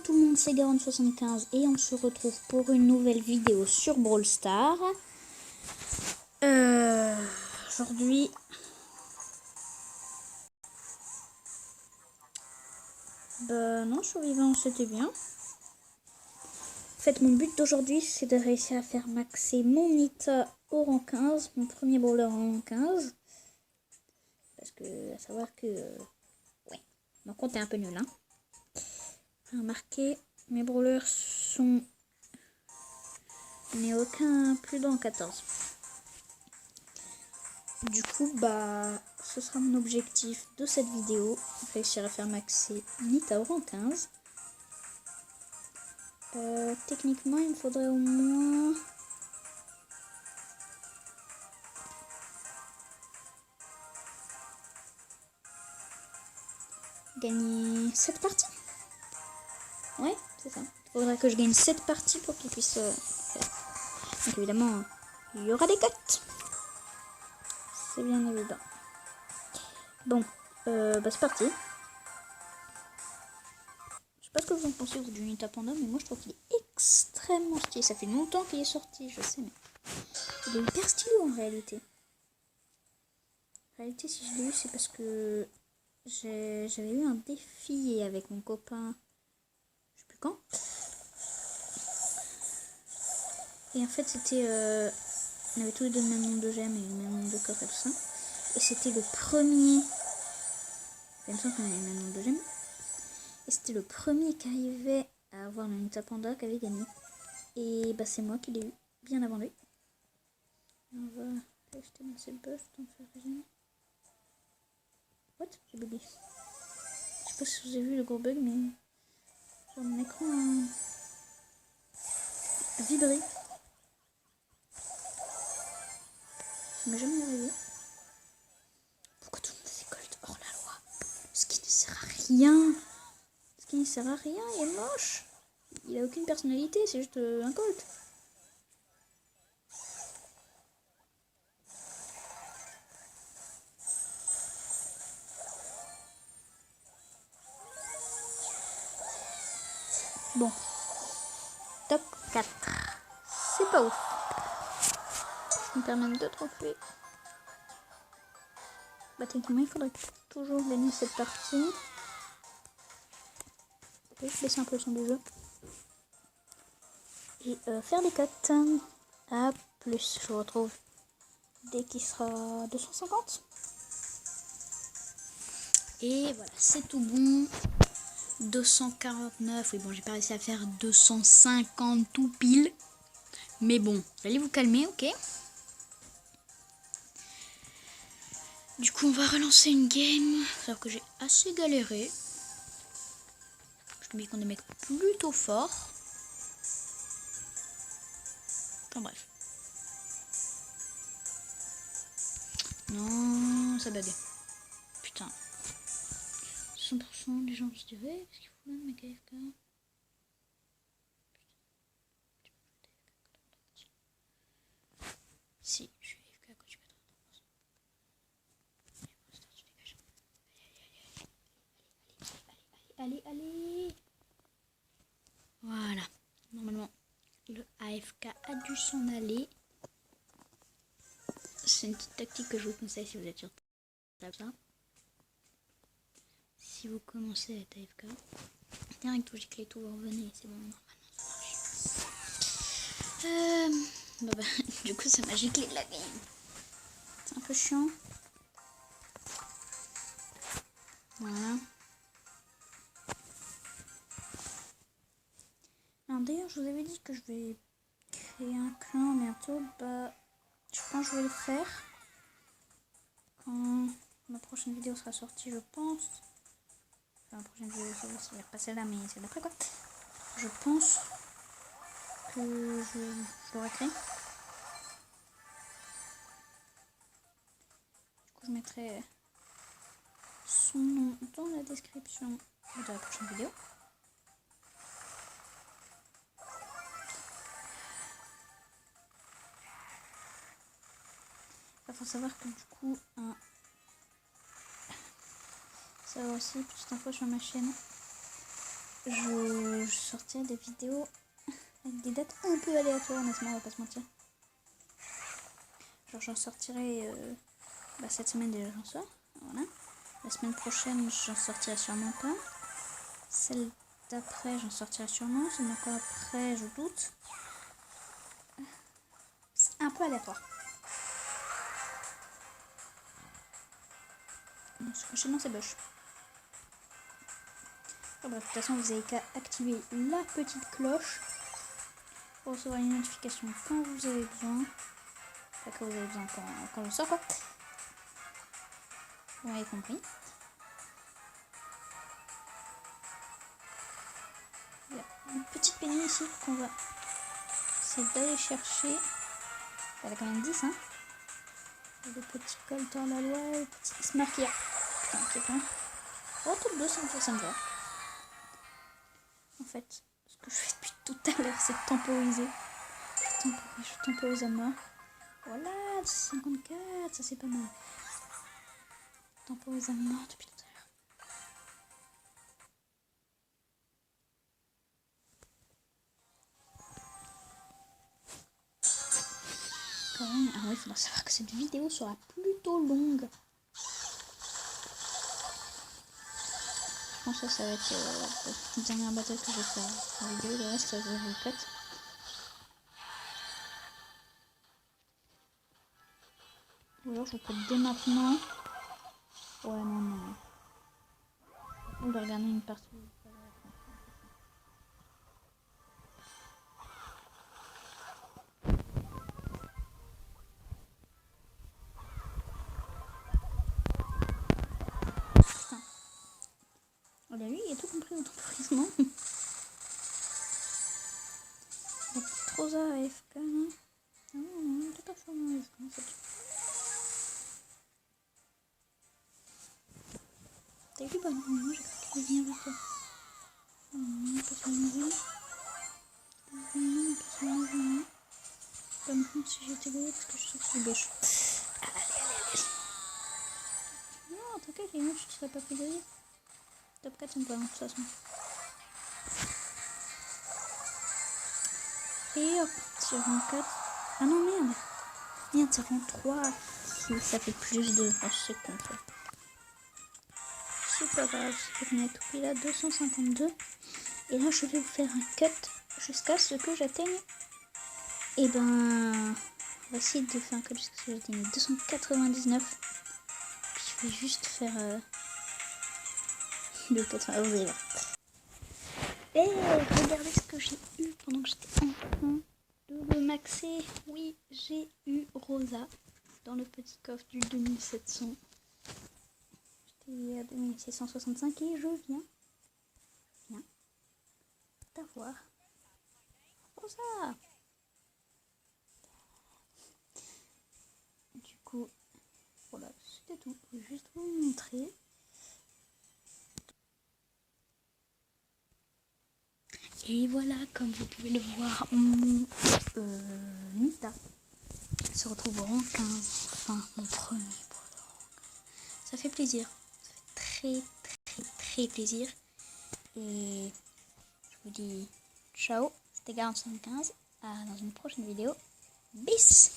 tout le monde, c'est Garonne75 et on se retrouve pour une nouvelle vidéo sur Brawl Stars. Aujourd'hui, non, survivant c'était bien. En fait, mon but d'aujourd'hui, c'est de réussir à faire maxer mon Nita au rang 15, mon premier brawler en rang 15. Parce que, à savoir que, ouais, mon compte est un peu nul, hein. Remarquez, mes brawlers sont... Il n'y a aucun plus dans 14. Du coup, ce sera mon objectif de cette vidéo. Réussir à faire maxer Nita au rang 15. Techniquement, il me faudrait au moins... gagner 7 parties. Ouais, c'est ça. Il faudrait que je gagne 7 parties pour qu'il puisse faire. Donc évidemment, il y aura des cotes. C'est bien évident. Bon, c'est parti. Je sais pas ce que vous en pensez du Nita Panda, mais moi je trouve qu'il est extrêmement stylé. Ça fait longtemps qu'il est sorti, je sais, mais il est hyper stylé en réalité. En réalité, si je l'ai eu, c'est parce que j'avais eu un défi avec mon copain, je sais plus quand. Et en fait, c'était... on avait tous les deux le même nombre de gemmes et le même nombre de coffres et tout ça. Et c'était le premier... Il me semble qu'on avait le même nombre de gemmes. Et c'était le premier qui arrivait à avoir le Nita Panda qui avait gagné. Et c'est moi qui l'ai eu, bien avant lui. On va acheter dans cette buff, tant faire rien. What? J'ai bugué. Je sais pas si vous avez vu le gros bug, mais genre mon écran a vibré. Ça m'est jamais arrivé. Pourquoi tout le monde fait gold hors la loi? Ce qui ne sert à rien. Ce qui ne sert à rien, il est moche. Il a aucune personnalité, c'est juste un colt. Bon. Top 4. C'est pas ouf. Je me permets de trophées. Techniquement, il faudrait toujours gagner cette partie. Je vais baisser un peu le son du jeu. Et faire des cotes. À plus, je vous retrouve dès qu'il sera 250. Et voilà, c'est tout bon. 249, oui bon, j'ai pas réussi à faire 250 tout pile. Mais bon, vous allez vous calmer, ok? Du coup, on va relancer une game. Alors que j'ai assez galéré. Je tombais contre des mecs plutôt forts. Enfin bref. Non, ça bug. Putain. 100% des gens se diraient, qu'est-ce qu'il faut là, mec AFK? Si, je suis AFK quand tu peux. Allez. Voilà. Normalement, le AFK a dû s'en aller. C'est une petite tactique que je vous conseille si vous êtes sur ça. Si vous commencez à être AFK, direct vous giclez tout, vous revenez, c'est bon, normalement ça marche. Du coup, ça m'a giclé de la game. C'est un peu chiant. Voilà. Alors d'ailleurs, je vous avais dit que je vais créer un clan bientôt. Je pense que je vais le faire quand ma prochaine vidéo sera sortie, je pense. Enfin, la prochaine vidéo, c'est pas celle-là, mais c'est d'après quoi. Je pense que je l'aurai créé. Du coup, je mettrai son nom dans la description de la prochaine vidéo. Il faut savoir que du coup, ça va aussi, petite info sur ma chaîne. je sortirai des vidéos avec des dates un peu aléatoires, honnêtement, on va pas se mentir. Genre j'en sortirai cette semaine déjà, j'en sors. Voilà. La semaine prochaine, j'en sortirai sûrement pas. Celle d'après, j'en sortirai sûrement. Celle d'encore après, je doute. C'est un peu aléatoire. Ce prochainement, c'est bush. Oh, bah, de toute façon, vous avez qu'à activer la petite cloche pour recevoir une notification quand vous avez besoin. Enfin, quand vous avez besoin, quand je sors, quoi. Vous m'avez compris. Il y a une petite péniche ici qu'on va essayer d'aller chercher. Elle a quand même 10, hein. Le petit coltan la loi, le petit Smarkia. Putain, ok, pas. Oh, top 2, ça me va. En fait, ce que je fais depuis tout à l'heure, c'est temporiser. Je temporise à mort. Voilà, 54, ça c'est pas mal. Temporise à mort depuis tout à l'heure. Quand même, ah oui, il faudra savoir que cette vidéo sera plutôt longue. Je pense que ça va être la dernière battle que je vais faire en vidéo. Le reste, je vous le cut. Ou alors je vous cut dès maintenant. Ouais, non. Ou de regarder une partie. Putain. Oh là, lui, il a tout compris au temporisement. Il a trop ça à AFK, non? Non, t'es pas fort en AFK, en fait. T'as vu, bah non, moi j'ai cru qu'il venir avec toi. Non, personne ne vient. Non, personne ne vient. Pas maintenant si j'étais là parce que je suis sur le gauche. Allez. Non, t'inquiète, les mecs, je te serais pas pris derrière. Top 4, ça me va, de toute façon. Et hop, sur un 4. Ah non, merde. Merde, ça rend 3. Si, ça fait plus de. Oh, c'est con, ça. C'est pas grave, on a tout pris là, 252. Et là, je vais vous faire un cut jusqu'à ce que j'atteigne. Et ben, on va essayer de faire un cut jusqu'à ce que j'atteigne 299. Puis je vais juste faire le 80. Vous allez voir. Et regardez ce que j'ai eu pendant que j'étais en train de le maxer. Oui, j'ai eu Rosa dans le petit coffre du 2700. J'étais à 2665 et je viens d'avoir Rosa. Du coup, voilà, c'était tout. Je vais juste vous montrer. Et voilà, comme vous pouvez le voir, mon Nita se retrouve au rang 15. Enfin, mon premier pour le rang 15. Ça fait plaisir. Ça fait très plaisir. Et je vous dis ciao. C'était 4515. À dans une prochaine vidéo. Bis!